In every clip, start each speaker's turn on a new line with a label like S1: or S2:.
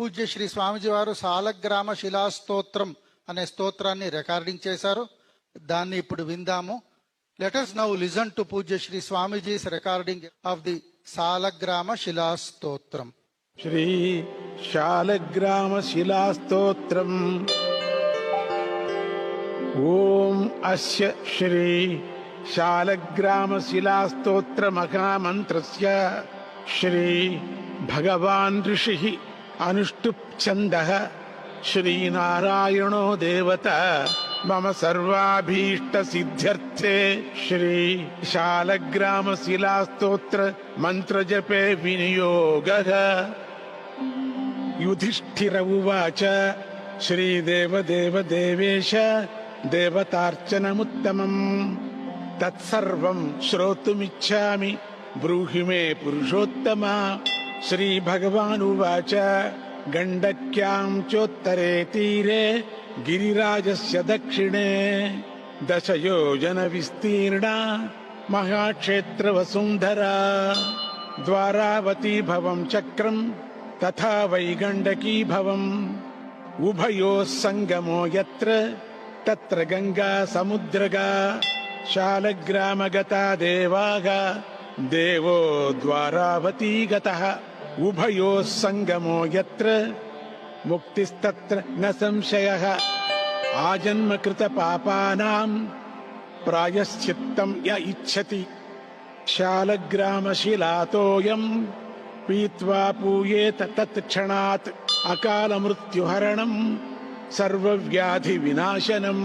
S1: పూజ్య శ్రీ స్వామిజీ వారు సాలగ్రామ శిలాస్తోత్రం అనే స్తోత్రాన్ని రికార్డింగ్ చేశారు. దాన్ని ఇప్పుడు విందాము. Let us now listen to పూజ్య Shri Swamiji's recording of the సాలగ్రామ శిలాస్తోత్రం.
S2: శ్రీ శాలగ్రామ శిలాస్తోత్రం. ఓం అస్య శ్రీ శాలగ్రామ శిలాస్తోత్ర మహామంత్రస్య శ్రీ భగవాన్ ఋషిః అనుష్టుప్ ఛందః శ్రీనారాయణో దేవత మమ సర్వాభీష్ట సిద్ధ్యర్థే శ్రీ శాలగ్రామ శిలాస్తోత్ర మంత్ర జపే వినియోగః. యుధిష్ఠిర ఉవాచ శ్రీదేవదేవ దేవేశ దేవతార్చనముత్తమం తత్సర్వం శ్రోతుమిచ్ఛామి బ్రూహి మే పురుషోత్తమ. శ్రీభగవానువాచ గండక్యాం చోత్తరే తీరే గిరిరాజస్య దక్షిణే దశయోజన విస్తీర్ణ మహాక్షేత్ర వసుంధరా ద్వారావతీ భవం చక్రం తథా వైగండకీ భవం ఉభయోః సంగమో యత్ర తత్ర గంగా సముద్రగా శాలగ్రామగతా దేవాః దేవో ద్వారావతీ గతః ఉభయోః సంగమో యత్ర ముక్తిస్తత్ర న సంశయః. ఆజన్మకృత పాపానాం ప్రాయశ్చిత్తం య ఇచ్ఛతి శాలగ్రామశిలాతోయం పీత్వా పూయేత తత్క్షణాత్ అకాల మృత్యుహరణం సర్వవ్యాధి వినాశనం.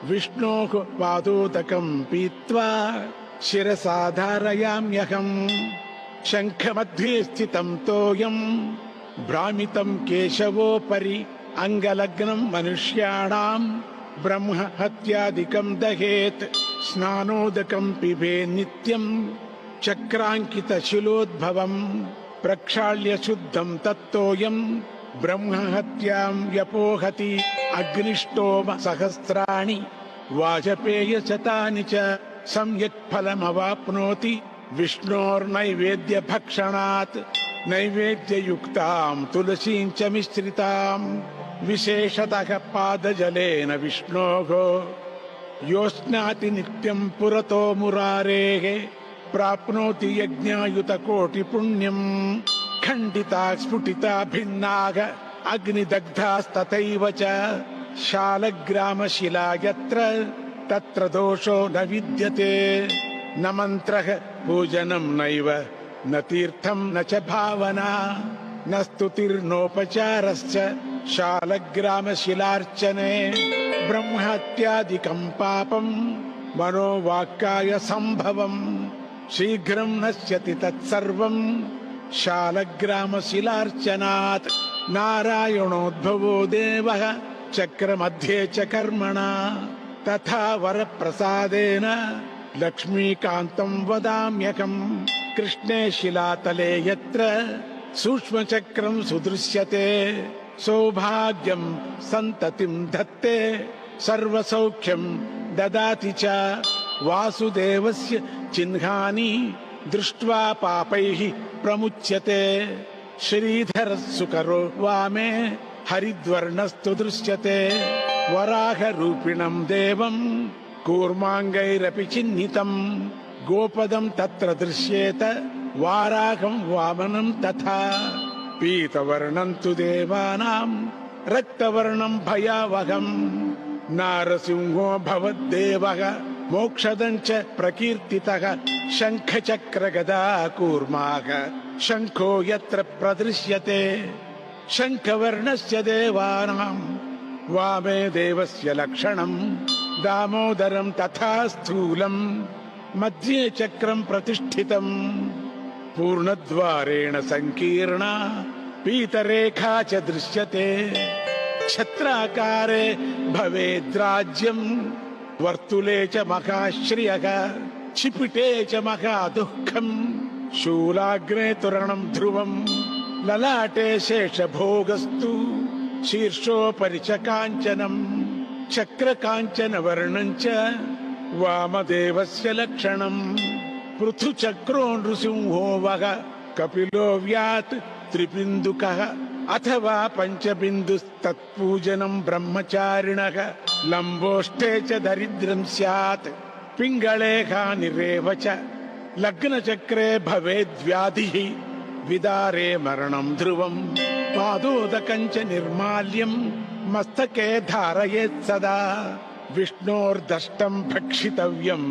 S2: విష్ణోః పాదోదకం పీత్వా శిరసా ధారయామ్యహం. శంఖమధ్యే స్థితం తోయం భ్రామితం కేశవోపరి అంగలగ్నం మనుష్యాణాం బ్రహ్మ హత్యాదికం దహేత్. స్నానోదకం పిబే నిత్యం చక్రాంకిత శిలోద్భవం ప్రక్షాళ్య శుద్ధం తత్తోయం బ్రహ్మ హత్యాం వ్యపోహతి. అగ్నిష్టోమ సహస్రాణి వాజపేయ శతాని చ సమ్యక్ ఫలమవాప్నోతి విష్ణోర్నైవేద్య భక్షణాత్. నైవేద్యయుక్తాం తులసీం చ మిశ్రితాం విశేషతః పాదజలేన విష్ణోః యోస్నాతి నిత్యం పురతో మురారేః ప్రాప్నోతి యజ్ఞాయుత కోటి పుణ్యం. ఖండితా స్ఫుటితా భిన్నాః అగ్నిదగ్ధాస్తథైవ చ శాలగ్రామ శిలా యత్ర తత్ర దోషో న విద్యతే. న మంత్రః పూజనం నైవ న తీర్థం న చ భావనా న స్తుతిర్నోపచారశ్చ శాలగ్రామ శిలార్చనే. బ్రహ్మహత్యాదికం పాపం మనోవాక్కాయ సంభవం శీఘ్రం నశ్యతి తత్సర్వం శాలగ్రామ శిలార్చనాత్. నారాయణోద్భవో దేవః చక్రమధ్యే చ కర్మణా తథా వరప్రసాదేన లక్ష్మీకాంతం వదామ్యకం. కృష్ణే శిలాతలే యత్ర సూక్ష్మచక్రం సుదృశ్యతే సౌభాగ్యం సంతతిం ధత్తే సర్వసౌఖ్యం దదాతి చ. వాసుదేవస్య చిహ్నాని దృష్ట్వా పాపైః ప్రముచ్యతే. శ్రీధరः సుకరో వామే హరిద్వర్ణస్తు దృశ్యతే. వరాహరూపిణం దేవం కూర్మాంగైరపి చిహ్నితం గోపదం తత్ర దృశ్యేత వారాహం వామనం తథా. పీతవర్ణం తు దేవానాం రక్తవర్ణం భయావహం నారసింహో భవద్దేవః మోక్షదం చ ప్రకీర్తితః. శంఖచక్రగదా కూర్మాః శంఖో యత్ర ప్రదృశ్యతే శంఖవర్ణస్య దేవానాం వామే దేవస్య లక్షణం దామోదరం తథా స్థూలం మధ్యే చక్రం ప్రతిష్ఠితం. పూర్ణద్వారేణ సంకీర్ణా పీతరేఖా చ దృశ్యతే. ఛత్రాకారే భవేద్రాజ్యం వర్తులే చ మహాశ్రియః చిపిటే చ మహాదుఃఖం. శూలాగ్రే తురణం ధ్రువం లలాటే శేషభోగస్తు శీర్షోపరి చ కాంచనం. చక్రకాంచన వర్ణం చ వామదేవస్య లక్షణం. పృథుచక్రో నృసింహో వః కపిలో వ్యాత్ త్రిబిందుకః अथवा पञ्चबिन्दुस्तत्पूजनं ब्रह्मचारिणः लम्बोष्ठे च दरिद्रं स्यात् पिङ्गळेहानिरेव च लग्नचक्रे भवेद्व्याधिः विदारे मरणं ध्रुवम् पादोदकं च निर्माल्यं मस्तके धारयेत् सदा विष्णोर्दष्टं भक्षितव्यं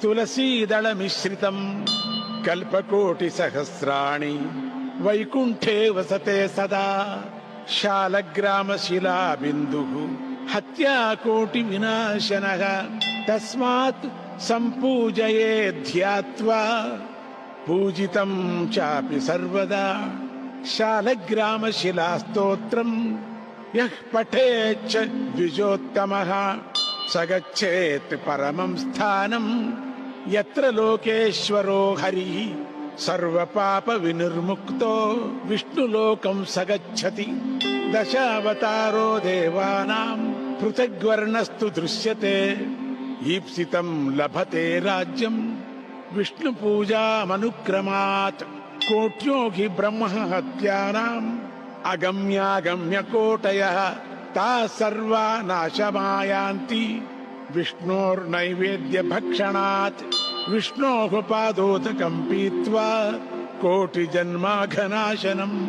S2: तुलसीदलमिश्रितम् कल्पकोटिसहस्राणि वैकुण्ठे वसते सदा शालग्रामशिलाबिन्दुः हत्याकोटिविनाशनः तस्मात् सम्पूजये ध्यात्वा पूजितं चापि सर्वदा शालग्रामशिलास्तोत्रम् यः पठेच्च द्विजोत्तमः स गच्छेत् परमं स्थानम् यत्र लोकेश्वरो हरिः सर्वपापविनिर्मुक्तो विष्णुलोकं स गच्छति दशावतारो देवानां पृथग्वर्णस्तु दृश्यते ईप्सितं लभते राज्यं विष्णुपूजामनुक्रमात् कोट्यो हि ब्रह्महत्यानाम् अगम्यागम्यकोटयः ताः सर्वा नाशमायान्ति विष्णोर्नैवेद्यभक्षणात् विष्णोः पादोदकं पीत्वा कोटिजन्माघनाशनम्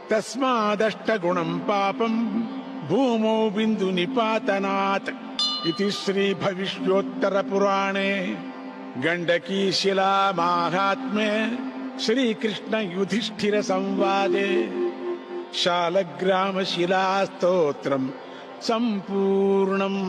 S2: तस्मादष्टगुणं पापं भूमौ बिन्दुनिपातनात् इति श्रीभविष्योत्तरपुराणे गण्डकीशिला माहात्म्ये श्रीकृष्णयुधिष्ठिरसंवादे शालग्रामशिलास्तोत्रं सम्पूर्णम्।